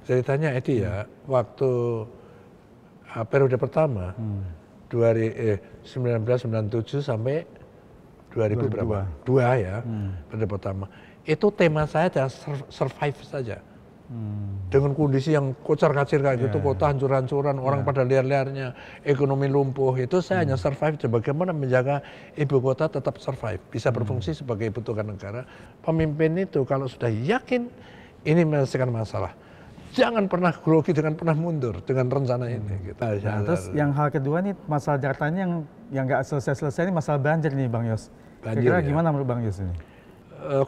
Ceritanya Edi ya, waktu periode pertama 1997 sampai 2000 berapa? 2 ya, periode pertama. Itu tema saya adalah survive saja. Dengan kondisi yang kocar-kacir kayak gitu, kota hancur-hancuran, orang pada liar-liarnya, ekonomi lumpuh, itu saya hanya survive, bagaimana menjaga ibu kota tetap survive, bisa berfungsi sebagai ibu kota negara. Pemimpin itu kalau sudah yakin ini menyelesaikan masalah, jangan pernah grogi dengan pernah mundur dengan rencana ini. Gitu. Nah, terus yang hal kedua nih, masalah Jakarta ini yang nggak selesai-selesai ini masalah banjir nih Bang Yos. Kira-kira gimana menurut Bang Yos ini?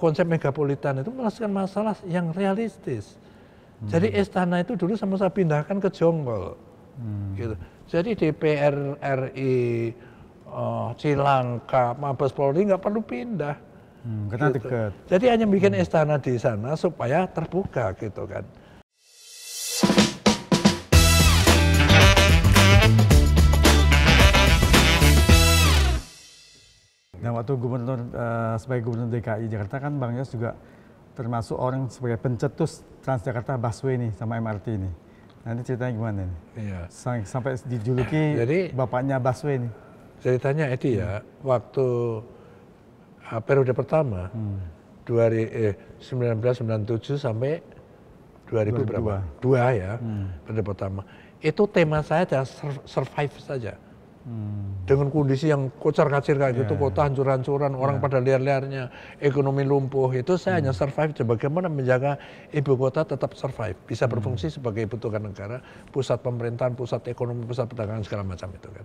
Konsep megapolitan itu menyelesaikan masalah yang realistis. Jadi istana itu dulu sama saya pindahkan ke Jonggol. Gitu. Jadi DPR RI, Cilangkap, Mabes Polri nggak perlu pindah. Karena gitu. dekat. Jadi hanya bikin istana di sana supaya terbuka gitu kan. Nah, waktu sebagai gubernur DKI Jakarta kan Bang Yos juga termasuk orang sebagai pencetus Transjakarta busway nih sama MRT ini. Nanti ceritanya gimana nih? Iya. Sampai dijuluki bapaknya busway nih. Ceritanya Edi ya, waktu periode pertama 1997 sampai 2000 berapa? 2 ya, periode pertama. Itu tema saya adalah survive saja. Dengan kondisi yang kocar-kacir kayak gitu, kota hancur-hancuran, orang pada liar-liarnya, ekonomi lumpuh, itu saya hanya survive, bagaimana menjaga ibu kota tetap survive, bisa berfungsi sebagai ibu kota negara, pusat pemerintahan, pusat ekonomi, pusat perdagangan segala macam itu kan.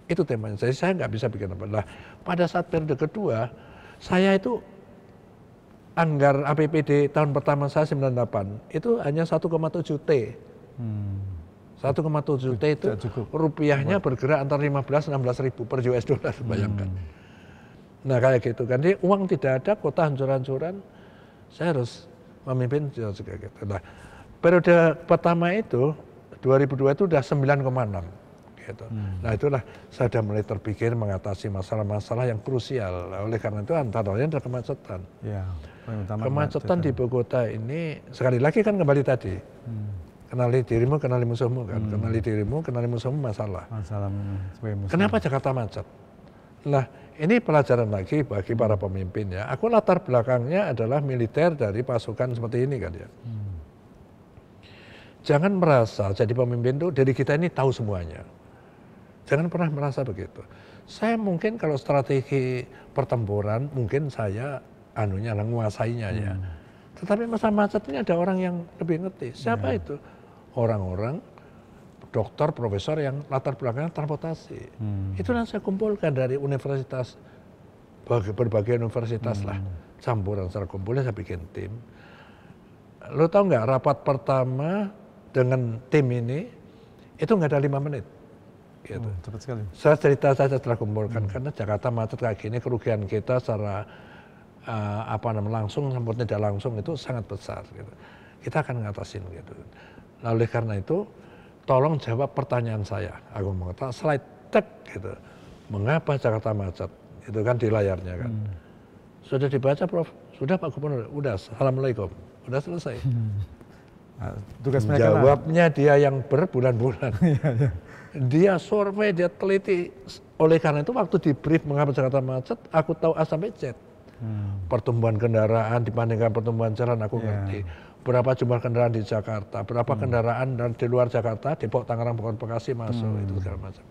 Itu temanya, jadi saya nggak bisa bikin apa. Nah, pada saat periode kedua, saya itu anggar APBD tahun pertama saya 98, itu hanya 1,7 T. 1,7 T itu rupiahnya bergerak antara 15-16 ribu per US dollar, bayangkan. Nah kayak gitu kan, jadi uang tidak ada, kota hancur-hancuran, saya harus memimpin juga gitu. Nah periode pertama itu, 2002 itu udah 9,6 gitu. Nah itulah saya sudah mulai terpikir mengatasi masalah-masalah yang krusial. Oleh karena itu antara lain adalah kemacetan. Kemacetan di ibu kota ini, sekali lagi kan kembali tadi. Kenali dirimu, kenali musuhmu kan. Kenali dirimu, kenali musuhmu masalah. Kenapa Jakarta macet? Nah, ini pelajaran lagi bagi para pemimpin ya. Aku latar belakangnya adalah militer dari pasukan seperti ini kan ya. Jangan merasa jadi pemimpin tuh dari kita ini tahu semuanya. Jangan pernah merasa begitu. Saya mungkin kalau strategi pertempuran mungkin saya menguasainya ya. Tetapi masalah macet ini ada orang yang lebih ngerti. Siapa itu? Orang-orang dokter, profesor yang latar belakangnya transportasi. Itu yang saya kumpulkan dari universitas, berbagai universitas lah. Campuran secara kumpulnya saya bikin tim. Lo tau nggak rapat pertama dengan tim ini, itu nggak ada 5 menit. Gitu. Cepat sekali. Saya cerita saja setelah kumpulkan, karena Jakarta macet kayak gini, kerugian kita secara langsung maupun tidak langsung itu sangat besar. Gitu. Kita akan ngatasin gitu. Nah, oleh karena itu, tolong jawab pertanyaan saya. Aku mengatakan slide tek gitu. Mengapa Jakarta macet? Itu kan di layarnya kan. Sudah dibaca Prof? Sudah Pak Gubernur? Udah, Assalamualaikum. Udah selesai. Tugas mereka jawabnya dia yang berbulan-bulan. Dia survei, dia teliti. Oleh karena itu waktu di brief mengapa Jakarta macet, aku tahu A sampai Z. Pertumbuhan kendaraan dibandingkan pertumbuhan jalan aku ngerti. Berapa jumlah kendaraan di Jakarta, berapa kendaraan dan di luar Jakarta, Depok, Tangerang, Bogor, Bekasi masuk, itu segala macam.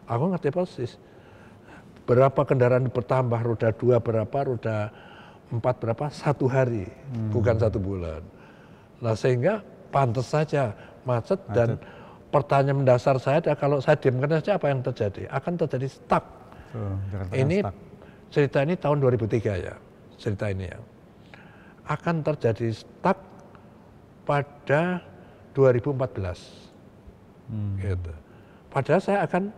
Aku ngerti persis. Berapa kendaraan bertambah, roda 2 berapa, roda 4 berapa, 1 hari, bukan 1 bulan. Nah sehingga pantas saja macet. Dan pertanyaan mendasar saya adalah kalau saya diamkan saja apa yang terjadi? Akan terjadi stuck. Ini stuck. Cerita ini tahun 2003 ya, cerita ini ya. Akan terjadi stuck pada 2014. Gitu. Padahal saya akan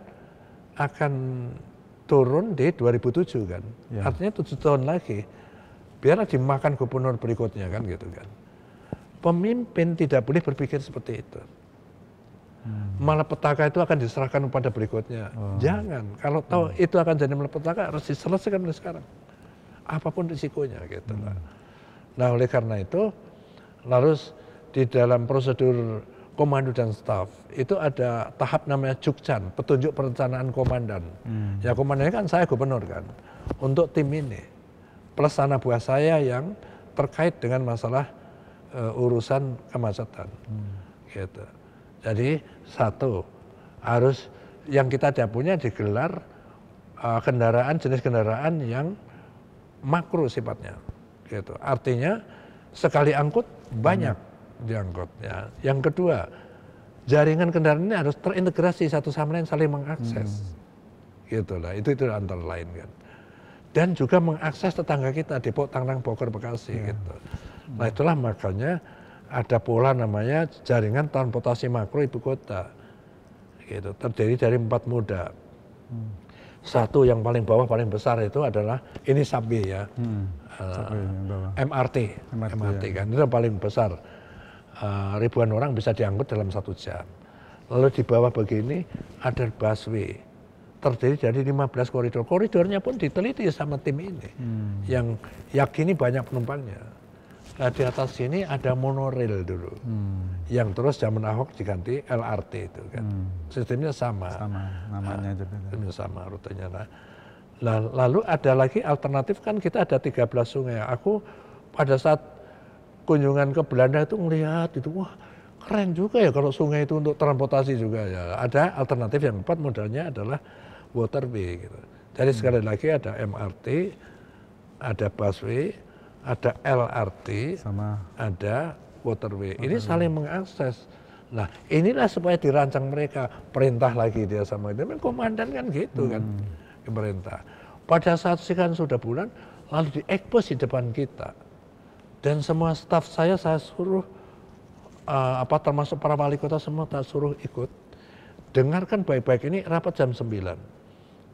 turun di 2007 kan. Artinya 7 tahun lagi. Biarlah dimakan gubernur berikutnya kan gitu kan. Pemimpin tidak boleh berpikir seperti itu. Malah petaka itu akan diserahkan kepada berikutnya. Jangan. Kalau tahu itu akan jadi malapetaka harus diselesaikan mulai sekarang. Apapun risikonya gitu. Nah oleh karena itu harus di dalam prosedur komando dan staf itu ada tahap namanya Jukcan, petunjuk perencanaan komandan. Ya komandannya kan saya gubernur kan, untuk tim ini. Plus anak buah saya yang terkait dengan masalah urusan kemacetan. Gitu. Jadi satu, harus yang kita tidak punya digelar kendaraan, jenis kendaraan yang makro sifatnya. Gitu. Artinya sekali angkut banyak diangkut. Ya. Yang kedua, jaringan kendaraan ini harus terintegrasi satu sama lain, saling mengakses. Gitulah, itu antara lain kan. Dan juga mengakses tetangga kita, Depok, Tangerang, Bogor, Bekasi gitu. Nah itulah makanya ada pola namanya jaringan transportasi makro ibu kota. Gitu, terdiri dari 4 moda. Satu yang paling bawah paling besar itu adalah ini subway ya. MRT kan itu yang paling besar. Ribuan orang bisa diangkut dalam 1 jam. Lalu di bawah begini ada busway, terdiri dari 15 koridor. Koridornya pun diteliti sama tim ini, yang yakini banyak penumpangnya. Nah di atas sini ada monorail dulu, yang terus zaman Ahok diganti LRT itu kan. Sistemnya sama. Namanya juga. Sistemnya sama rutenya. Nah, lalu ada lagi alternatif kan kita ada 13 sungai. Aku pada saat kunjungan ke Belanda itu melihat itu, wah keren juga ya kalau sungai itu untuk transportasi juga ya. Ada alternatif yang keempat, modalnya adalah waterway gitu. Jadi sekali lagi ada MRT, ada busway, ada LRT, sama ada waterway. Ini saling mengakses. Nah inilah supaya dirancang mereka, perintah lagi dia sama itu. Komandan kan gitu kan, pemerintah. Pada saat sekian sudah bulan, lalu diekspos di depan kita. Dan semua staf saya suruh, termasuk para wali kota semua tak suruh ikut. Dengarkan baik-baik, ini rapat jam 9.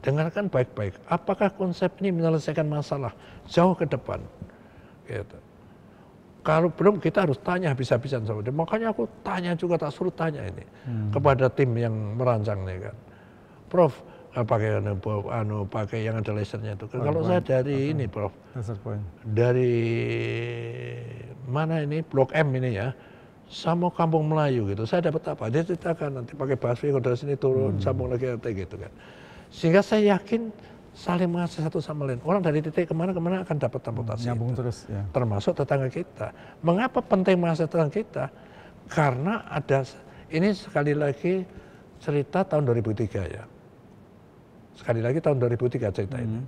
Dengarkan baik-baik, apakah konsep ini menyelesaikan masalah jauh ke depan. Gitu. Kalau belum kita harus tanya habis-habisan sama dia. Makanya aku tanya juga, tak suruh tanya ini kepada tim yang merancang nih kan. Prof, pakai yang ada lasernya itu. Kalau saya dari ini Prof, dari mana ini Blok M ini ya, sama Kampung Melayu gitu. Saya dapat apa? Dia ceritakan nanti pakai busway dari sini turun, sambung lagi gitu kan. Sehingga saya yakin saling mengakses satu sama lain. Orang dari titik kemana-kemana akan dapat transportasi. Nyambung terus ya. Termasuk tetangga kita. Mengapa penting mengakses tetangga kita? Karena ada, ini sekali lagi cerita tahun 2003 ya. Sekali lagi tahun 2003 cerita ini.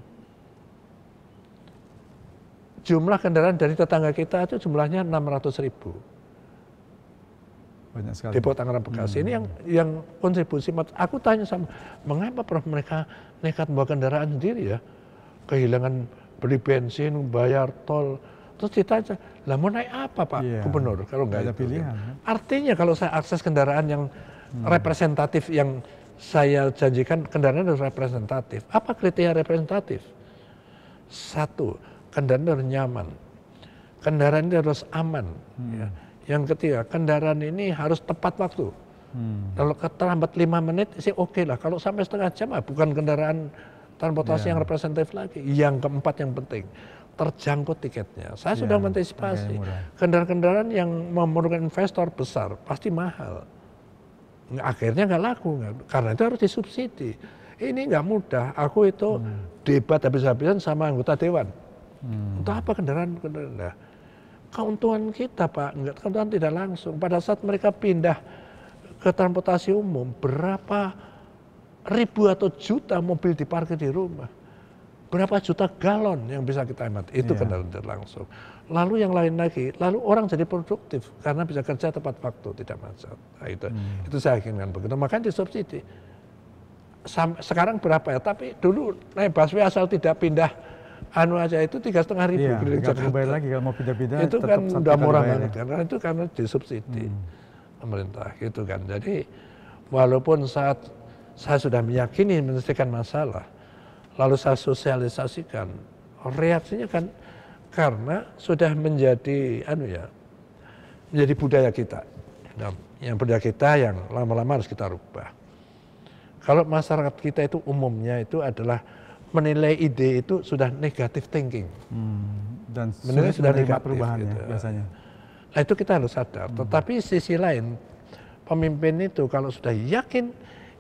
Jumlah kendaraan dari tetangga kita itu jumlahnya 600.000. Banyak sekali. Depok, Tangerang, Bekasi. Ini yang kontribusi. Aku tanya sama, mengapa Prof mereka nekat bawa kendaraan sendiri ya? Kehilangan beli bensin, bayar tol. Terus ditanya, lah mau naik apa Pak Gubernur? Kalau nggak ada pilihan. Artinya kalau saya akses kendaraan yang representatif, yang saya janjikan kendaraan harus representatif. Apa kriteria representatif? Satu, kendaraan harus nyaman. Kendaraan ini harus aman. Ya. Yang ketiga, kendaraan ini harus tepat waktu. Kalau terlambat 5 menit sih oke lah. Kalau sampai setengah jam, bukan kendaraan transportasi yang representatif lagi. Yang keempat yang penting, terjangkau tiketnya. Saya sudah mengantisipasi. Kendaraan-kendaraan yang memerlukan investor besar pasti mahal. Akhirnya nggak laku, karena itu harus disubsidi. Ini nggak mudah. Aku itu debat habis-habisan sama anggota dewan. Untuk apa kendaraan? Nah, keuntungan kita Pak, keuntungan tidak langsung. Pada saat mereka pindah ke transportasi umum, berapa ribu atau juta mobil diparkir di rumah. Berapa juta galon yang bisa kita hemat, itu kendaraan tidak langsung. Lalu yang lain lagi, lalu orang jadi produktif karena bisa kerja tepat waktu, tidak macet. Nah, itu saya yakinkan begitu. Makanya disubsidi. Sekarang berapa ya? Tapi dulu naik busway asal tidak pindah aja itu 3.500 keliling Jakarta. Bayar lagi kalau mau pindah-pindah. Itu kan udah murah banget karena itu karena disubsidi pemerintah gitu kan. Jadi walaupun saat saya sudah meyakini menyelesaikan masalah, lalu saya sosialisasikan, reaksinya kan karena sudah menjadi menjadi budaya kita. Nah, yang budaya kita yang lama-lama harus kita rubah. Kalau masyarakat kita itu umumnya itu adalah menilai ide itu sudah negatif thinking. Dan menilai sudah negatif perubahannya gitu. biasanya. Nah Nah itu kita harus sadar. Tetapi sisi lain, pemimpin itu kalau sudah yakin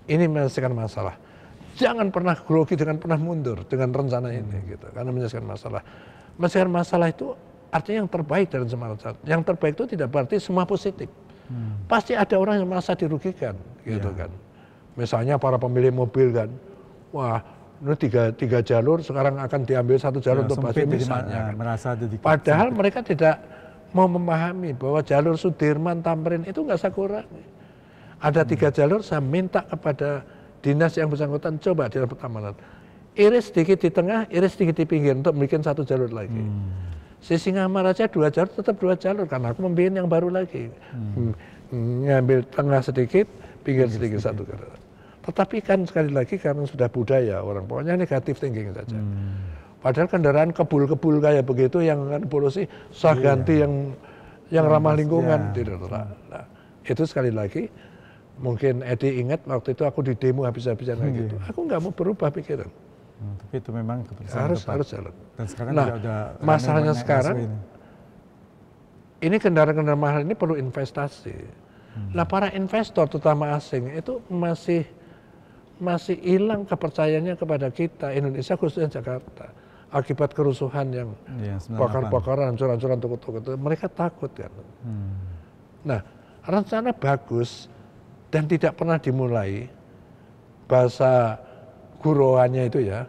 ini menyelesaikan masalah, jangan pernah grogi dengan pernah mundur dengan rencana ini gitu. Karena menyelesaikan masalah. Menyelesaikan masalah itu artinya yang terbaik dari semua rencana. Yang terbaik itu tidak berarti semua positif. Pasti ada orang yang merasa dirugikan gitu kan. Misalnya para pemilik mobil kan, wah ini tiga jalur sekarang akan diambil satu jalur untuk busway misalnya. Padahal mereka tidak mau memahami bahwa jalur Sudirman Tamrin itu nggak saya kurangi. Ada 3 jalur, saya minta kepada dinas yang bersangkutan coba di pertamanan. Iris sedikit di tengah, iris sedikit di pinggir untuk bikin 1 jalur lagi. Sisi Ngamar aja 2 jalur, tetap 2 jalur karena aku membikin yang baru lagi. Ngambil tengah sedikit, pinggir sedikit 1 jalur. Tetapi kan sekali lagi karena sudah budaya orang, pokoknya negatif thinking saja. Padahal kendaraan kebul-kebul kayak begitu yang polusi, saya ganti yang ramah lingkungan. Nah, itu sekali lagi, mungkin Edi ingat waktu itu aku di demo habis-habisan kayak gitu. Aku nggak mau berubah pikiran. Tapi itu memang keputusan harus jalan. Dan sekarang nah, udah masalahnya sekarang, ini kendaraan-kendaraan mahal ini perlu investasi. Nah, para investor terutama asing itu masih hilang kepercayaannya kepada kita Indonesia khususnya Jakarta akibat kerusuhan yang bakar-bakaran, hancur-hancuran toko-toko itu mereka takut kan. Nah, rencana bagus dan tidak pernah dimulai, bahasa guroannya itu ya,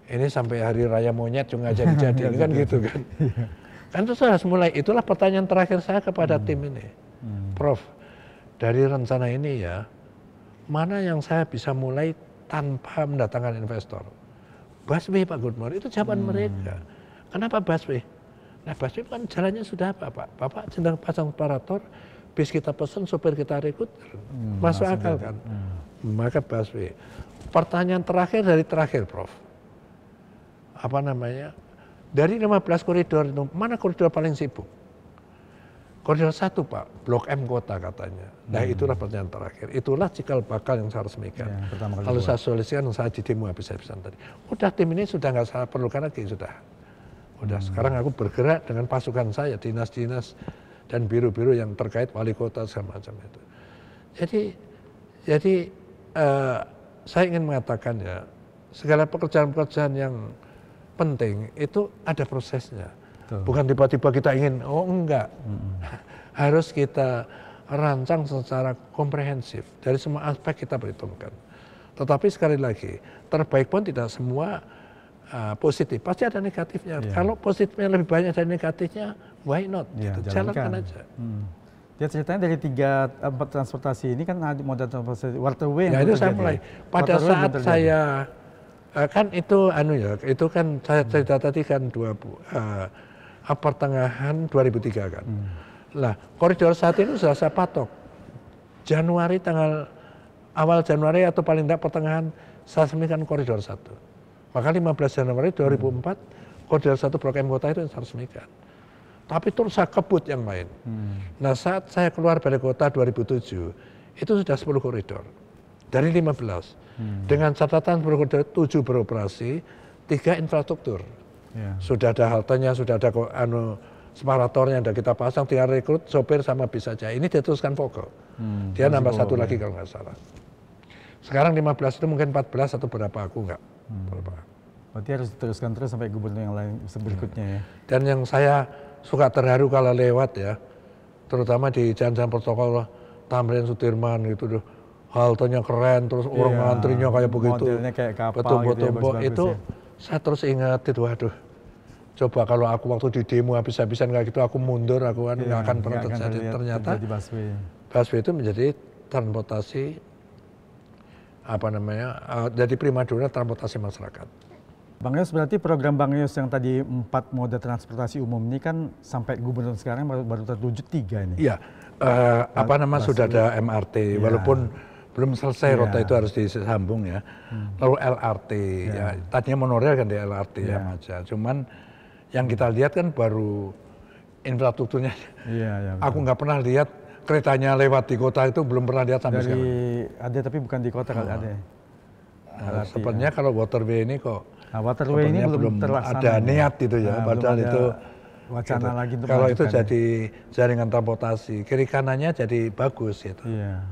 ini sampai hari raya monyet juga jadi kan gitu kan. Kan itu harus mulai, itulah pertanyaan terakhir saya kepada tim ini. Prof, dari rencana ini ya, mana yang saya bisa mulai tanpa mendatangkan investor? Busway Pak Gubernur, itu jawaban mereka. Kenapa busway? Nah busway kan jalannya sudah apa Pak? Bapak sedang pasang separator, bis kita pesan, sopir kita rekrut, masuk akal kan? Maka busway. Pertanyaan terakhir dari terakhir Prof. Apa namanya? Dari 15 koridor itu, mana koridor paling sibuk? Koridor 1 Pak, Blok M Kota katanya. Nah itulah pertanyaan terakhir. Itulah cikal bakal yang saya resmikan. Kalau saya solusikan, saya di demo habis-habisan tadi. Udah tim ini sudah nggak saya perlukan lagi, sudah. Udah sekarang aku bergerak dengan pasukan saya, dinas-dinas dan biru-biru yang terkait wali kota segala macam itu. Jadi saya ingin mengatakan ya, segala pekerjaan-pekerjaan yang penting itu ada prosesnya. Bukan tiba-tiba kita ingin, oh enggak. Harus kita rancang secara komprehensif. Dari semua aspek kita perhitungkan. Tetapi sekali lagi, terbaik pun tidak semua positif. Pasti ada negatifnya. Kalau positifnya lebih banyak dari negatifnya, why not? Gitu. Jalankan aja. Ya ceritanya dari 3-4 transportasi ini kan moda transportasi waterway yang itu saya mulai. Pada saat saya, kan itu itu kan saya cerita tadi kan pertengahan 2003 kan. Nah, koridor 1 ini sudah saya patok. Januari awal Januari atau paling tidak pertengahan saya resmikan koridor 1. Maka 15 Januari 2004 koridor 1 Blok M Kota itu saya resmikan. Tapi terus saya kebut yang lain. Nah, saat saya keluar dari kota 2007 itu sudah 10 koridor. Dari 15. Dengan catatan 10 koridor 7 beroperasi, 3 infrastruktur. Sudah ada haltenya, sudah ada separatornya, ada kita pasang, tinggal rekrut sopir sama bis saja. Ini diteruskan Vogel. Dia nambah 1 lagi kalau nggak salah. Sekarang 15 itu mungkin 14 atau berapa, aku nggak. Berarti harus diteruskan terus sampai gubernur yang lain berikutnya ya. Dan yang saya suka terharu kalau lewat ya, terutama di jalan-jalan protokol Tamrin Sudirman gitu, haltenya keren, terus orang ngantrinya kayak begitu, betul-betul itu saya terus ingat itu, waduh. Coba kalau aku waktu di demo habis-habisan kayak gitu, aku mundur, aku kan nggak akan pernah terjadi. Ternyata busway itu menjadi transportasi jadi primadona transportasi masyarakat. Bang Yos, berarti program Bang Yos yang tadi 4 moda transportasi umum ini kan sampai gubernur sekarang baru terwujud 3 ini. Iya, sudah ada MRT, walaupun belum selesai rute itu harus disambung ya. Lalu LRT, ya tadinya monorail kan di LRT aja. Cuman yang kita lihat kan baru infrastrukturnya. Aku nggak pernah lihat keretanya lewat di kota itu, belum pernah lihat sampai sekarang. Ada tapi bukan di kota kan ada. Sepertinya kalau waterway ini kok waterway ini belum terlaksana. Ada niat gitu ya, padahal itu wacana gitu. lagi untuk kalau itu melanjutkannya. jadi jaringan transportasi, kiri kanannya jadi bagus gitu. Iya.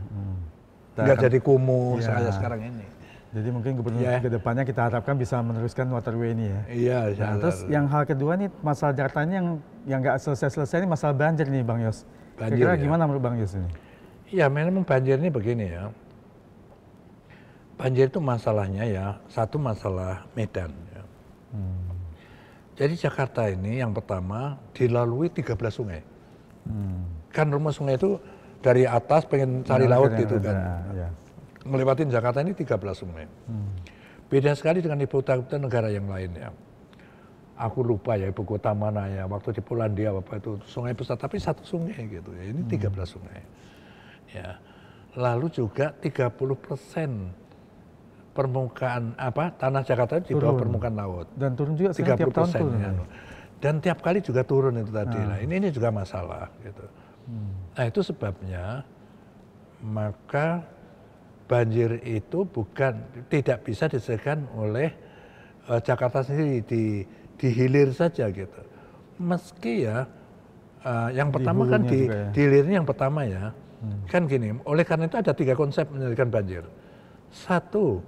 Nggak jadi kumuh Iya. kayak sekarang ini. Jadi mungkin gubernur ke depannya kita harapkan bisa meneruskan waterway ini ya. Iya. Nah, terus yang hal kedua nih masalah Jakarta ini yang nggak selesai ini masalah banjir nih Bang Yos. Banjir, Kira-kira ya. gimana menurut Bang Yos ini? Iya, memang banjir ini begini ya. Banjir itu masalahnya ya, satu masalah medan. Ya. Jadi Jakarta ini yang pertama dilalui 13 sungai. Kan rumah sungai itu dari atas pengen cari laut gitu kan. Ya. Melewatin Jakarta ini 13 sungai. Beda sekali dengan ibu kota negara yang lainnya. Aku lupa ya ibu kota mana ya, waktu di Polandia apa itu sungai besar, tapi satu sungai gitu ya, ini 13 sungai. Ya. Lalu juga 30% permukaan tanah Jakarta di bawah permukaan laut. Dan turun juga 30% tiap tahun turun. ya. Dan tiap kali juga turun itu tadi. Nah, ini juga masalah gitu. Nah, itu sebabnya maka banjir itu tidak bisa diselesaikan oleh Jakarta sendiri di hilir saja gitu. Meski ya yang pertama kan di hilirnya yang pertama ya. Kan gini, oleh karena itu ada 3 konsep menyelesaikan banjir. Satu,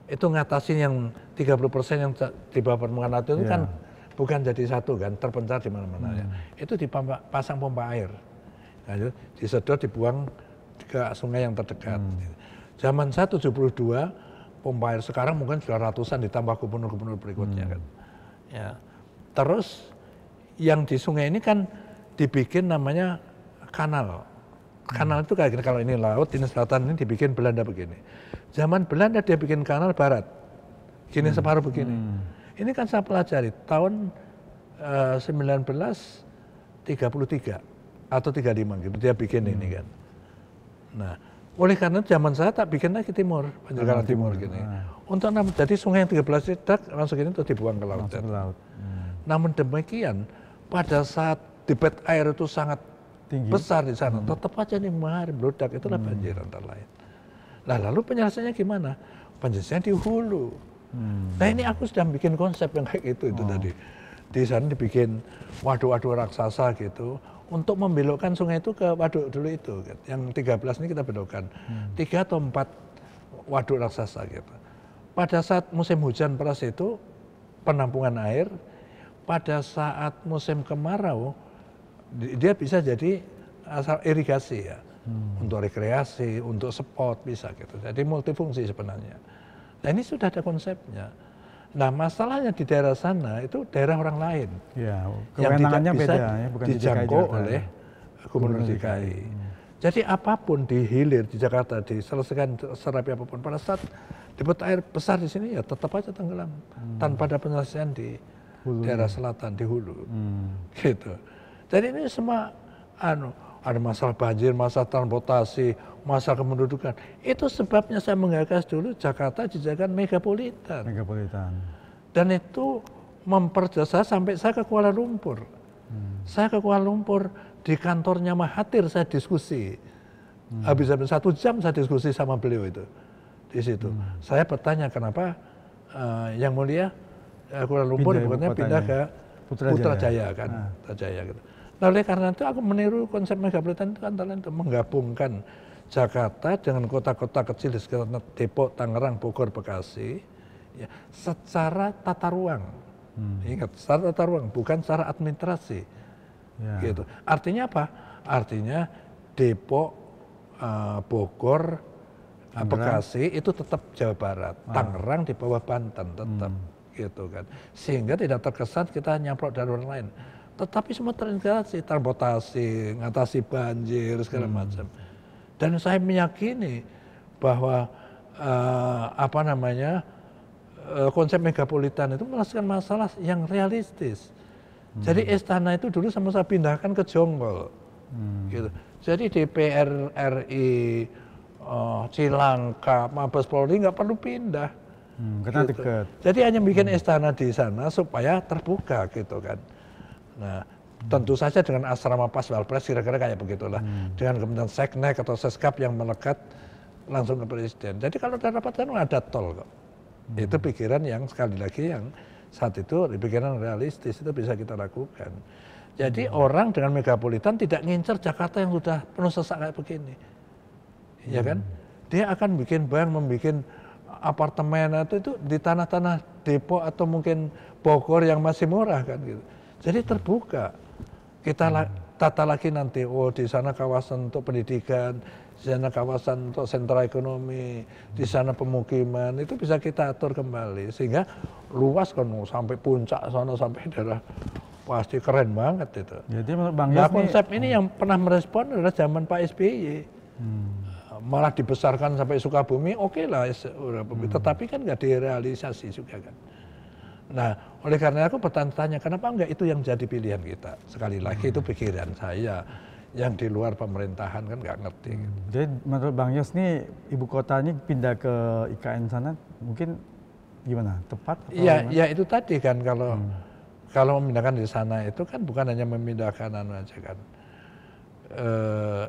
itu ngatasin yang 30% yang di bawah permukaan laut itu kan bukan jadi satu kan, terpencar di mana-mana ya. Itu dipasang pompa air. Nah, disedot dibuang ke sungai yang terdekat. Zaman saya 72 pompa air, sekarang mungkin sudah ratusan ditambah gubernur-gubernur berikutnya kan. Ya. Terus yang di sungai ini kan dibikin namanya kanal. Kanal itu kayak gini, kalau ini laut, ini selatan, ini dibikin Belanda begini. Zaman Belanda dia bikin kanal barat, gini separuh begini. Ini kan saya pelajari tahun 1933 atau 35 gitu, dia bikin ini kan. Nah, oleh karena zaman saya tak bikin lagi timur, Banjarnegara Timur gini. Untuk jadi sungai yang 13 itu langsung ini terus dibuang ke laut. Namun demikian, pada saat debit air itu sangat tinggi, besar di sana, tetap aja nih meledak, itulah banjir antara lain. Nah, lalu penyelesaiannya gimana? Penyelesaian di hulu. Nah, ini aku sudah bikin konsep yang kayak gitu itu tadi. Di sana dibikin waduk-waduk raksasa gitu untuk membelokkan sungai itu ke waduk dulu itu. Yang 13 ini kita belokkan. 3 atau 4 waduk raksasa gitu. Pada saat musim hujan deras itu penampungan air, pada saat musim kemarau dia bisa jadi asal irigasi ya, untuk rekreasi, untuk sport bisa gitu. Jadi multifungsi sebenarnya. Nah, ini sudah ada konsepnya. Nah, masalahnya di daerah sana itu daerah orang lain ya, yang tidak bisa beda, ya, bukan dijangkau oleh Gubernur DKI. Jadi apapun di hilir di Jakarta diselesaikan serapi apapun, pada saat debit air besar di sini ya tetap aja tenggelam tanpa ada penyelesaian di daerah selatan di hulu, gitu. Jadi ini semua ada masalah banjir, masalah transportasi, masalah kependudukan. Itu sebabnya saya menggagas dulu Jakarta dijadikan megapolitan. Dan itu memperjasa sampai saya ke Kuala Lumpur. Saya ke Kuala Lumpur, di kantornya Mahathir saya diskusi. Habis-habis 1 jam saya diskusi sama beliau itu. Di situ. Saya bertanya kenapa yang mulia Kuala Lumpur bukannya pindah ke Putrajaya kan. Putrajaya gitu. Nah, oleh karena itu aku meniru konsep megapolitan itu antara lain menggabungkan Jakarta dengan kota-kota kecil di sekitar Depok, Tangerang, Bogor, Bekasi ya, secara tata ruang. Ingat, secara tata ruang, bukan secara administrasi. Gitu. Artinya apa? Artinya Depok, Bogor, Bekasi itu tetap Jawa Barat. Tangerang di bawah Banten tetap gitu kan. Sehingga tidak terkesan kita nyamplok dari orang lain. Tetapi semua terintegrasi, transportasi, ngatasi banjir segala macam. Dan saya meyakini bahwa konsep megapolitan itu menyelesaikan masalah yang realistis. Jadi istana itu dulu sama saya pindahkan ke Jonggol. Gitu. Jadi DPR RI, Cilangkap, Mabes Polri nggak perlu pindah. Karena gitu. dekat. Jadi hanya bikin istana di sana supaya terbuka gitu kan. Nah, tentu saja dengan asrama pas Walpres kira-kira kayak begitulah. Dengan kemudian Seknek atau Seskap yang melekat langsung ke presiden. Jadi kalau ada rapat kan ada tol kok. Itu pikiran yang sekali lagi yang saat itu pikiran realistis itu bisa kita lakukan. Jadi orang dengan megapolitan tidak ngincer Jakarta yang sudah penuh sesak kayak begini, ya kan? Dia akan bikin bank, membuat apartemen itu di tanah-tanah Depok atau mungkin Bogor yang masih murah kan gitu. Jadi terbuka. Kita tata lagi nanti, oh di sana kawasan untuk pendidikan, di sana kawasan untuk sentra ekonomi, di sana pemukiman, itu bisa kita atur kembali sehingga luas kan sampai puncak sana sampai daerah pasti keren banget itu. Jadi menurut Bang Nah Yos konsep ini yang pernah merespon adalah zaman Pak SBY. Malah dibesarkan sampai Sukabumi, oke lah, tetapi kan nggak direalisasi juga kan. Nah, oleh karena aku bertanya-tanya, kenapa enggak itu yang jadi pilihan kita? Sekali lagi itu pikiran saya, yang di luar pemerintahan kan nggak ngerti. Jadi menurut Bang Yos nih ibu kotanya pindah ke IKN sana mungkin gimana? Tepat? Iya, ya itu tadi kan kalau memindahkan di sana itu kan bukan hanya memindahkan aja kan.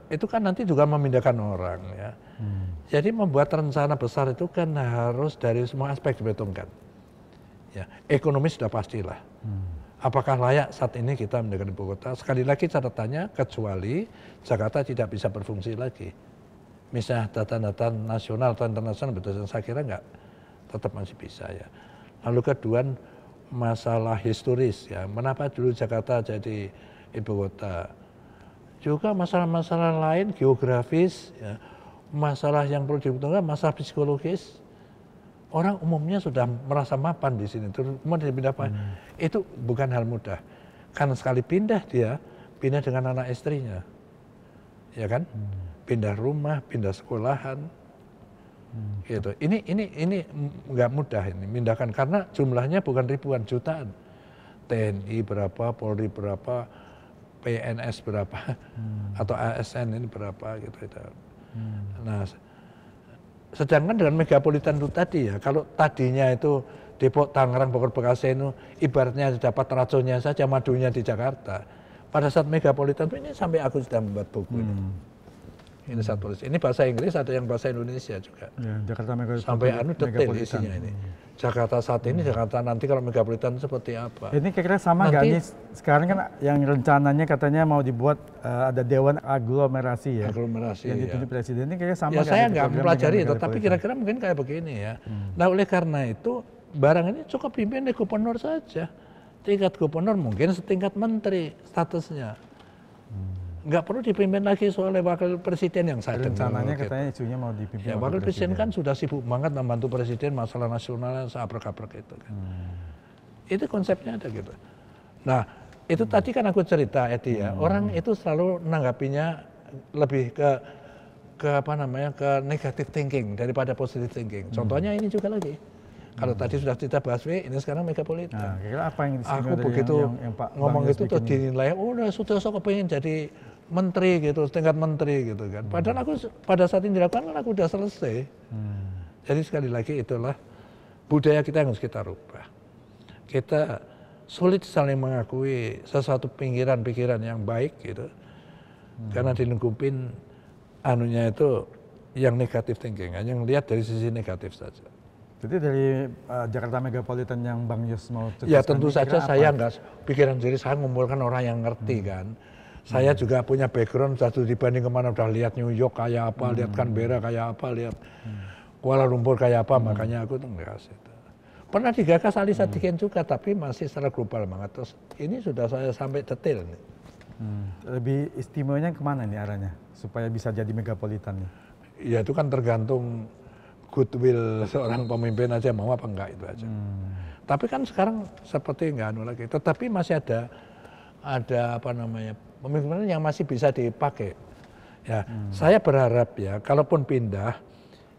Itu kan nanti juga memindahkan orang ya. Jadi membuat rencana besar itu kan harus dari semua aspek diperhitungkan. Ya, ekonomi sudah pastilah. Apakah layak saat ini kita mendekati ibu kota? Sekali lagi catatannya, kecuali Jakarta tidak bisa berfungsi lagi. Misalnya data-data nasional atau internasional, betul, saya kira enggak, tetap masih bisa ya. Lalu kedua, masalah historis ya. Mengapa dulu Jakarta jadi ibu kota? Juga masalah-masalah lain geografis, ya. Masalah yang perlu diperhitungkan, masalah psikologis. Orang umumnya sudah merasa mapan di sini, terutama dia pindah itu bukan hal mudah. Karena sekali pindah dia, pindah dengan anak istrinya, ya kan? Pindah rumah, pindah sekolahan, gitu. Ini nggak mudah ini, pindahkan karena jumlahnya bukan ribuan, jutaan. TNI berapa, Polri berapa, PNS berapa, atau ASN ini berapa gitu. Nah, sedangkan dengan megapolitan itu tadi ya, kalau tadinya itu Depok, Tangerang, Bogor, Bekasi itu ibaratnya dapat racunnya saja, madunya di Jakarta. Pada saat megapolitan ini sampai aku sudah membuat buku ini. Ini satu tulis. Ini bahasa Inggris, ada yang bahasa Indonesia juga. Ya, Jakarta megapolitan. Sampai detail isinya ini. Jakarta saat ini, Jakarta nanti kalau megapolitan seperti apa? Ini kira-kira sama nggak nih? Sekarang kan yang rencananya katanya mau dibuat ada Dewan Aglomerasi ya. Aglomerasi. Yang ditunjuk presiden ini kira-kira sama. Ya saya nggak mempelajari itu, tapi kira-kira mungkin kayak begini ya. Nah oleh karena itu barang ini cukup pimpin oleh gubernur saja. Tingkat gubernur mungkin setingkat menteri statusnya. Nggak perlu dipimpin lagi oleh wakil presiden yang saya dengar. Rencananya katanya isunya mau dipimpin. Ya wakil presiden kan sudah sibuk banget membantu presiden masalah nasional seabrek-abrek itu kan. Itu konsepnya ada gitu. Nah itu tadi kan aku cerita Edi ya, orang itu selalu menanggapinya lebih ke apa namanya, ke negative thinking daripada positive thinking. Contohnya ini juga lagi. Kalau tadi sudah cerita Baswe, ini sekarang megapolitan. Nah, kira apa yang aku begitu yang Pak ngomong itu tuh dinilai, oh udah sudah sok pengen jadi menteri gitu, setingkat menteri gitu kan. Padahal aku pada saat ini dilakukan kan aku udah selesai. Jadi sekali lagi itulah budaya kita yang harus kita rubah. Kita sulit saling mengakui sesuatu pikiran yang baik gitu. Karena dilengkupin anunya itu yang negatif thinking, yang lihat dari sisi negatif saja. Jadi dari Jakarta Megapolitan yang Bang Yos mau cetuskan, ya tentu saja saya nggak pikiran sendiri, saya ngumpulkan orang yang ngerti kan. Saya juga punya background satu dibanding kemana, udah lihat New York kayak apa, lihat Canberra kayak apa, lihat Kuala Lumpur kayak apa, makanya aku tuh nggak itu. Pernah digagas Ali Sadikin juga, tapi masih secara global banget. Terus ini sudah saya sampai detail nih. Lebih istimewanya kemana nih arahnya supaya bisa jadi megapolitan nih? Ya itu kan tergantung goodwill seorang pemimpin aja mau apa enggak itu aja. Tapi kan sekarang seperti enggak anu lagi. Tetapi masih ada apa namanya pemimpin yang masih bisa dipakai. Ya, saya berharap ya, kalaupun pindah,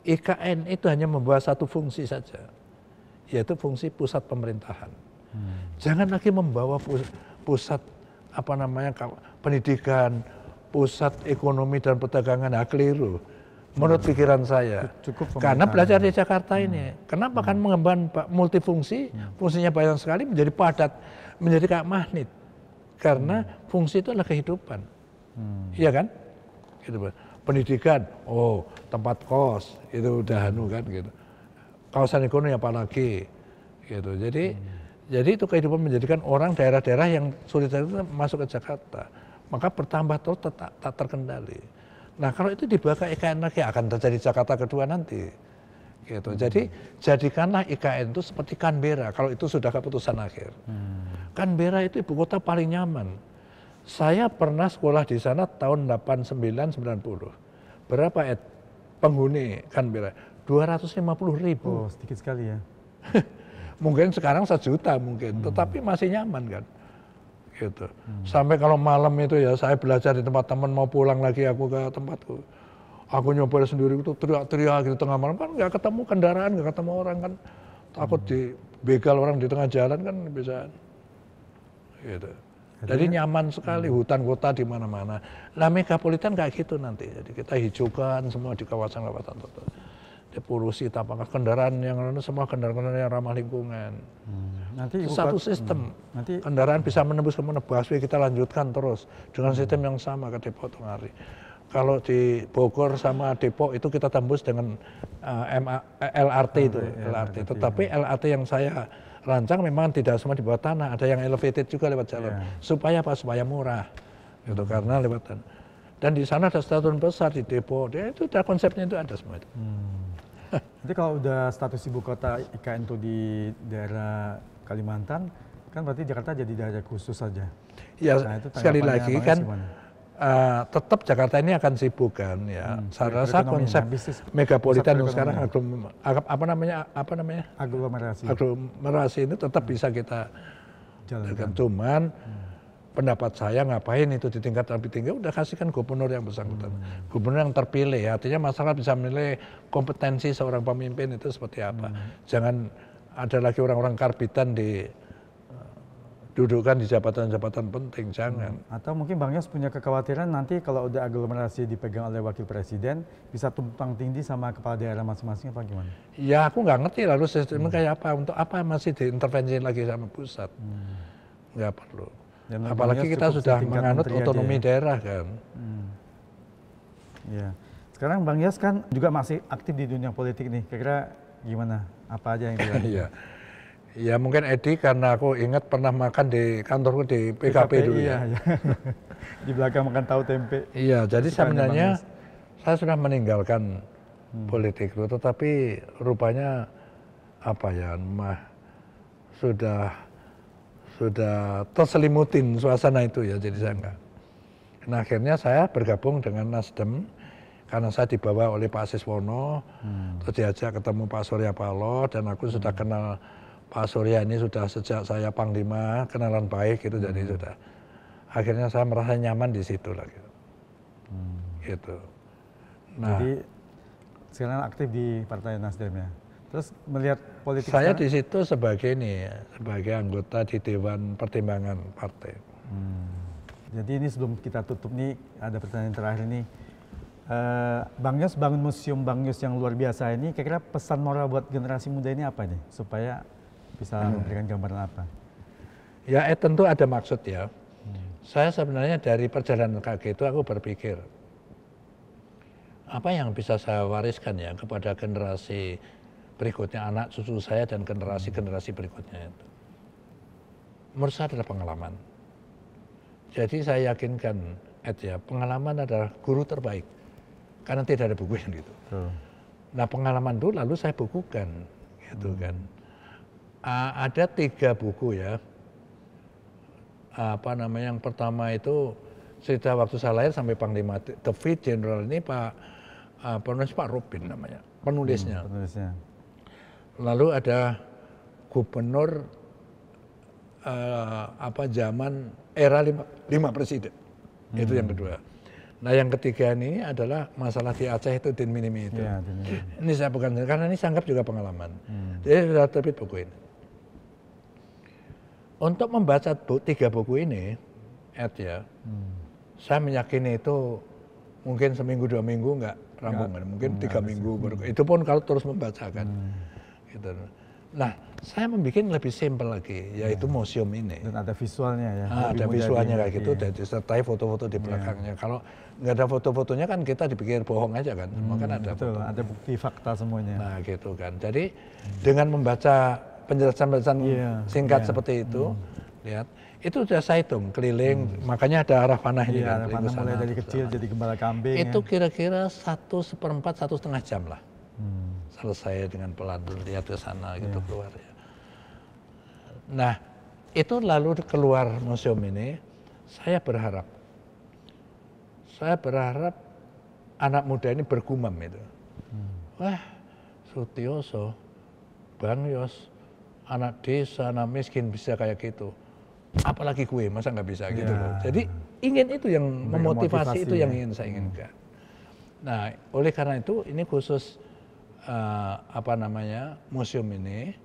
IKN itu hanya membawa satu fungsi saja, yaitu fungsi pusat pemerintahan. Jangan lagi membawa pusat apa namanya pendidikan, pusat ekonomi dan perdagangan. Keliru. Menurut pikiran saya, karena belajar di Jakarta ini, kenapa kan mengembang multifungsi, fungsinya banyak sekali, menjadi padat, menjadi kayak magnet, karena fungsi itu adalah kehidupan, iya kan? Gitu, pendidikan, oh tempat kos itu udah anu kan gitu, kawasan ekonomi apalagi, gitu. Jadi Jadi itu kehidupan menjadikan orang daerah-daerah yang sulit itu masuk ke Jakarta. Maka bertambah terus tak terkendali. Nah kalau itu dibawa ke IKN lagi akan terjadi Jakarta kedua nanti. Gitu. Jadi jadikanlah IKN itu seperti Canberra kalau itu sudah keputusan akhir. Canberra itu ibu kota paling nyaman. Saya pernah sekolah di sana tahun 89-90. Berapa penghuni Canberra? 250.000. Oh, sedikit sekali ya. Mungkin sekarang 1 juta mungkin, tetapi masih nyaman kan. Gitu. Sampai kalau malam itu ya saya belajar di tempat teman mau pulang lagi aku ke tempatku. Aku nyoba sendiri itu teriak-teriak gitu tengah malam kan nggak ketemu kendaraan, nggak ketemu orang kan. Takut dibegal orang di tengah jalan kan bisa. Gitu. Jadi nyaman sekali hutan kota di mana-mana. Lah megapolitan kayak gitu nanti. Jadi kita hijaukan semua di kawasan-kawasan tertentu. Polusi apakah kendaraan yang semua kendaraan yang ramah lingkungan. Nanti satu sistem. Nanti kendaraan bisa menembus ke mana busway kita lanjutkan terus dengan sistem yang sama ke Depok Tongari. Kalau di Bogor sama Depok itu kita tembus dengan LRT itu, LRT. Tetapi LRT yang saya rancang memang tidak semua di bawah tanah, ada yang elevated juga lewat jalan. Supaya apa? Supaya murah. Gitu karena lewat tanah. Dan di sana ada stasiun besar di Depok. Itu udah konsepnya itu ada semua itu. Nanti kalau udah status ibu kota IKN itu di daerah Kalimantan, kan berarti Jakarta jadi daerah khusus saja. Ya, nah, sekali lagi kan tetap Jakarta ini akan sibuk kan ya. Saya rasa konsep megapolitan sekarang apa namanya aglomerasi ini tetap bisa kita jalankan. Cuman pendapat saya ngapain itu di tingkat lebih tinggi udah kasihkan gubernur yang bersangkutan. Gubernur yang terpilih, artinya masyarakat bisa menilai kompetensi seorang pemimpin itu seperti apa. Jangan ada lagi orang-orang karbitan dudukkan di jabatan-jabatan penting, jangan. Atau mungkin Bang Yos punya kekhawatiran nanti kalau udah aglomerasi dipegang oleh wakil presiden bisa tumpang tindih sama kepala daerah masing-masing apa gimana? Ya aku nggak ngerti lalu sistemnya kayak apa, untuk apa masih diintervensi lagi sama pusat. Nggak perlu. Dan apalagi kita sudah menganut otonomi daerah kan. Ya. Sekarang Bang Yos kan juga masih aktif di dunia politik nih. Kira-kira gimana? Apa aja yang dilakukan? Ya mungkin Edi karena aku ingat pernah makan di kantorku di PKP dulu ya. Di belakang makan tahu tempe. Iya, jadi sebenarnya saya sudah meninggalkan politik itu, tetapi rupanya apa ya, sudah terselimutin suasana itu ya, jadi saya enggak. Nah akhirnya saya bergabung dengan Nasdem karena saya dibawa oleh Pak Siswono, terus diajak ketemu Pak Surya Paloh dan aku sudah kenal Pak Surya ini sudah sejak saya Panglima, kenalan baik gitu, jadi sudah. Akhirnya saya merasa nyaman di situ lah gitu. Gitu. Nah, jadi sekarang aktif di Partai Nasdem ya. Terus melihat politik saya sekarang, di situ sebagai sebagai anggota di Dewan Pertimbangan Partai. Jadi ini sebelum kita tutup nih ada pertanyaan terakhir nih. Bang Yos bangun museum Bang Yos yang luar biasa ini, kira-kira pesan moral buat generasi muda ini apa nih supaya bisa memberikan gambaran apa? Ya tentu ada maksud ya. Saya sebenarnya dari perjalanan kaki itu aku berpikir apa yang bisa saya wariskan ya kepada generasi berikutnya, anak cucu saya dan generasi-generasi berikutnya itu. Menurut saya adalah pengalaman. Jadi saya yakinkan ya pengalaman adalah guru terbaik karena tidak ada buku yang gitu. Nah pengalaman itu lalu saya bukukan gitu kan. Ada 3 buku ya. Apa namanya, yang pertama itu cerita waktu saya lahir sampai Panglima. The Fifth General ini penulis Pak Robin namanya, penulisnya. Lalu ada gubernur zaman era 5 presiden. Itu yang kedua. Nah yang ketiga ini adalah masalah di Aceh itu Din Minimi itu. Ya, ini saya bukan, karena ini saya anggap juga pengalaman. Jadi sudah terbit buku ini. Untuk membaca 3 buku ini, saya meyakini itu mungkin seminggu 2 minggu nggak rampung kan, mungkin 3 minggu baru. Itu pun kalau terus membacakan. Gitu. Nah, saya membuat lebih simpel lagi, yaitu museum ini. Dan ada visualnya ya. Ada visualnya kayak gitu, dan disertai foto-foto di belakangnya. Kalau nggak ada foto-fotonya kan kita dipikir bohong aja kan. Semua kan ada. Betul, ada bukti fakta semuanya. Nah gitu kan. Jadi dengan membaca penjelasan-penjelasan singkat seperti itu, lihat, itu sudah saya hitung keliling, makanya ada arah panah ini kan. Arah panah mulai dari kecil jadi gembala kambing. Itu kira-kira 1/4, 1,5 jam lah. Selesai dengan pelan lihat ke sana gitu keluar ya. Nah, itu lalu keluar museum ini, saya berharap anak muda ini bergumam itu. Wah, Sutioso, Bang Yos, anak desa, anak miskin bisa kayak gitu. Apalagi gue, masa nggak bisa gitu loh. Jadi ingin itu yang memotivasi itu yang ingin saya inginkan. Nah, oleh karena itu ini khusus museum ini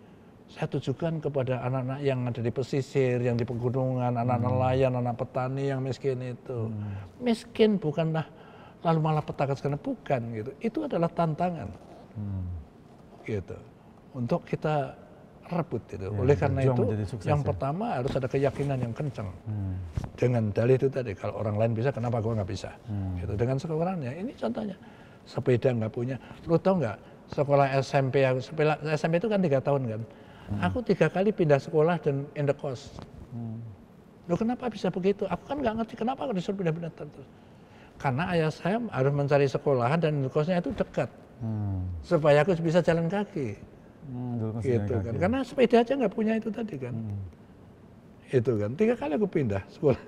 saya tujukan kepada anak-anak yang ada di pesisir, yang di pegunungan, anak nelayan, anak petani yang miskin itu. Miskin bukanlah lalu malah petaka karena bukan gitu. Itu adalah tantangan. Gitu. Untuk kita rebut itu. Oleh karena itu yang pertama harus ada keyakinan yang kencang. Dengan dalih itu tadi, kalau orang lain bisa kenapa gua nggak bisa? Gitu. Dengan sekurang-kurangnya, ini contohnya sepeda nggak punya. Lu tau nggak sekolah SMP, SMP itu kan 3 tahun kan. Aku 3 kali pindah sekolah dan in the cost. Loh kenapa bisa begitu? Aku kan nggak ngerti kenapa aku disuruh pindah-pindah terus. Karena ayah saya harus mencari sekolahan dan in the cost-nya itu dekat. Supaya aku bisa jalan kaki. Gitu kan. Karena sepeda aja nggak punya itu tadi kan. Itu kan. 3 kali aku pindah sekolah.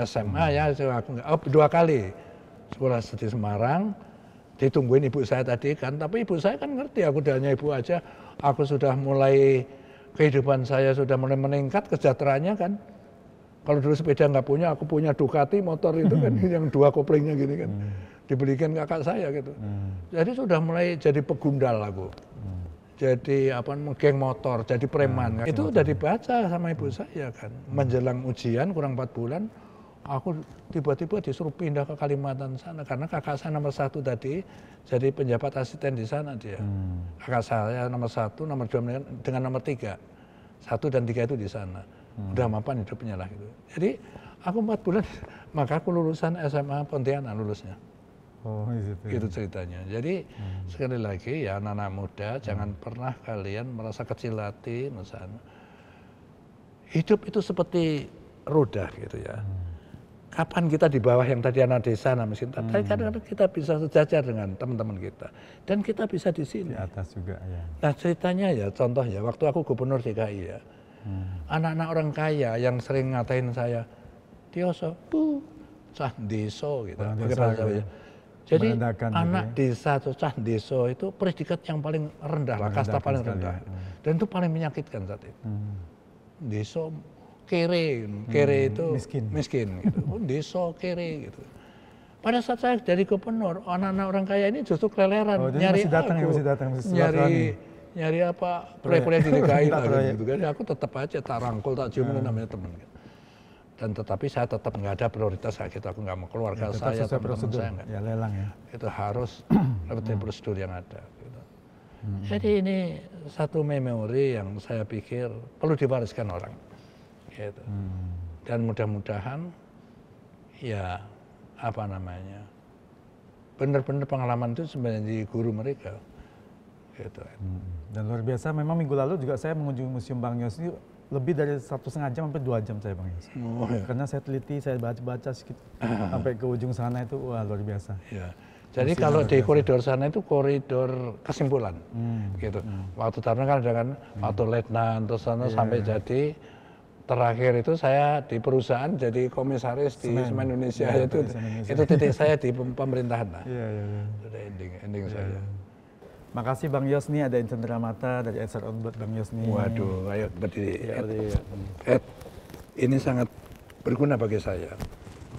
SMA ya aku nggak. 2 kali sekolah di Semarang. Ditungguin ibu saya tadi kan. Tapi ibu saya kan ngerti aku hanya ibu aja. Aku sudah mulai kehidupan saya sudah mulai meningkat kesejahteraannya kan. Kalau dulu sepeda nggak punya, aku punya Ducati motor itu kan yang 2 koplingnya gini kan. Dibelikan kakak saya gitu. Jadi sudah mulai jadi pegundal aku. Jadi geng motor, jadi preman. Itu udah dibaca sama ibu saya kan. Menjelang ujian kurang 4 bulan, aku tiba-tiba disuruh pindah ke Kalimantan sana. Karena kakak saya nomor 1 tadi, jadi penjabat asisten di sana dia. Kakak saya nomor 1, nomor 2 dengan nomor 3. 1 dan 3 itu di sana. Udah mapan hidupnya lah gitu. Jadi aku 4 bulan, maka aku lulusan SMA Pontianak lulusnya. Oh, gitu ceritanya. Jadi sekali lagi ya anak-anak muda jangan pernah kalian merasa kecil hati misalnya. Hidup itu seperti roda gitu ya. Kapan kita di bawah yang tadi anak desa miskin, tapi kadang-kadang kita bisa sejajar dengan teman-teman kita dan kita bisa di sini. Di atas juga ya. Nah ceritanya ya contoh ya waktu aku gubernur DKI ya. Anak-anak orang kaya yang sering ngatain saya, Tioso, cah deso gitu. Jadi anak desa atau cah deso itu predikat yang paling rendah lah, kasta paling rendah. Dan itu paling menyakitkan saat itu. Deso kere itu miskin gitu. Deso kere gitu. Pada saat saya jadi gubernur, anak-anak orang kaya ini justru keleleran nyari nyari apa proyek-proyek di DKI lah gitu kan. Aku tetap aja tak rangkul, tak cium namanya teman gitu. Dan tetapi saya tetap nggak ada prioritas kayak gitu, aku nggak mau keluarga saya, teman-teman saya nggak. Ya lelang ya. Itu harus lewat prosedur yang ada. Gitu. Jadi ini satu memori yang saya pikir perlu diwariskan orang. Gitu. Dan mudah-mudahan ya benar-benar pengalaman itu sebenarnya guru mereka. Gitu. Dan luar biasa, memang minggu lalu juga saya mengunjungi Museum Bang Yos ini lebih dari 1,5 jam sampai 2 jam saya Bang Yos. Karena saya teliti, saya baca-baca sedikit sampai ke ujung sana itu wah luar biasa. Ya. Jadi kalau di koridor sana itu koridor kesimpulan, gitu. Waktu taruh kan ada kan waktu letnan terus sana sampai jadi terakhir itu saya di perusahaan jadi komisaris di Semen Indonesia itu titik saya di pemerintahan lah. Sudah ending saya. Makasih Bang Yos nih, ada Cendera Mata dari Edser On buat Bang Yos nih. Waduh, ayo berdiri. Ini sangat berguna bagi saya.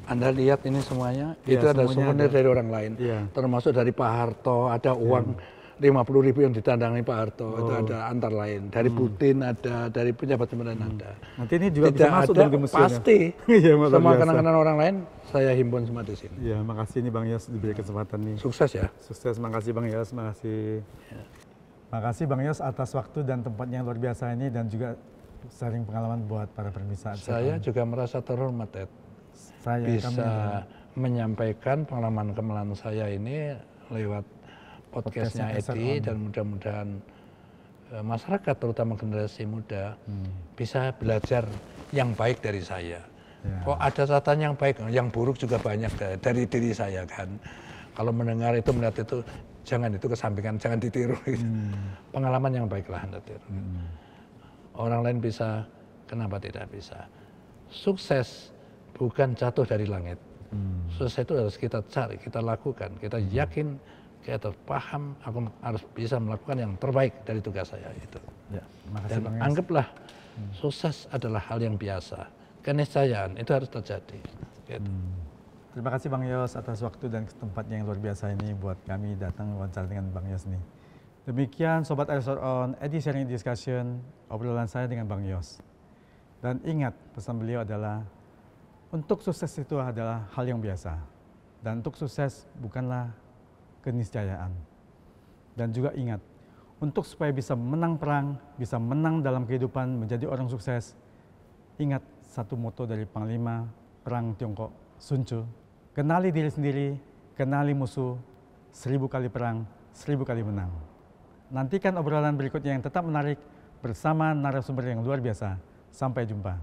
Anda lihat ini semuanya, itu ada souvenir dari orang lain. Termasuk dari Pak Harto, ada uang 50.000 yang ditandangani Pak Harto, itu ada antar lain. Dari Putin ada, dari pejabat pemerintahan ada. Nanti ini juga bisa masuk dalam museum. Pasti. Semua kenang-kenang orang lain saya himpun semua di sini. Iya, makasih nih Bang Yos diberi kesempatan nih. Sukses ya. Sukses, makasih Bang Yos, makasih. Makasih Bang Yos atas waktu dan tempatnya yang luar biasa ini dan juga sharing pengalaman buat para pemirsa. Saya juga merasa terhormat, Ed. Saya bisa menyampaikan pengalaman-pengalaman saya ini lewat podcastnya Edi dan mudah-mudahan masyarakat terutama generasi muda bisa belajar yang baik dari saya. Ya. Kok ada catatan yang baik, yang buruk juga banyak dari diri saya kan. Kalau mendengar itu, melihat itu, jangan itu kesampingkan, jangan ditiru. Gitu. Pengalaman yang baiklah Anda tiru. Orang lain bisa, kenapa tidak bisa? Sukses bukan jatuh dari langit. Sukses itu harus kita cari, kita lakukan, kita yakin, kita paham, aku harus bisa melakukan yang terbaik dari tugas saya itu. Ya, makasih Dan Bang Yos. anggaplah sukses adalah hal yang biasa. Keniscayaan itu harus terjadi. Gitu. Terima kasih Bang Yos atas waktu dan tempatnya yang luar biasa ini buat kami datang wawancara dengan Bang Yos nih. Demikian Sobat Arisor On, Edi Sharing Discussion, obrolan saya dengan Bang Yos. Dan ingat, pesan beliau adalah, untuk sukses itu adalah hal yang biasa. Dan untuk sukses bukanlah keniscayaan. Dan juga ingat, untuk supaya bisa menang perang, bisa menang dalam kehidupan, menjadi orang sukses, ingat satu moto dari Panglima Perang Tiongkok, Sun Tzu, kenali diri sendiri, kenali musuh, 1000 kali perang, 1000 kali menang. Nantikan obrolan berikutnya yang tetap menarik bersama narasumber yang luar biasa. Sampai jumpa.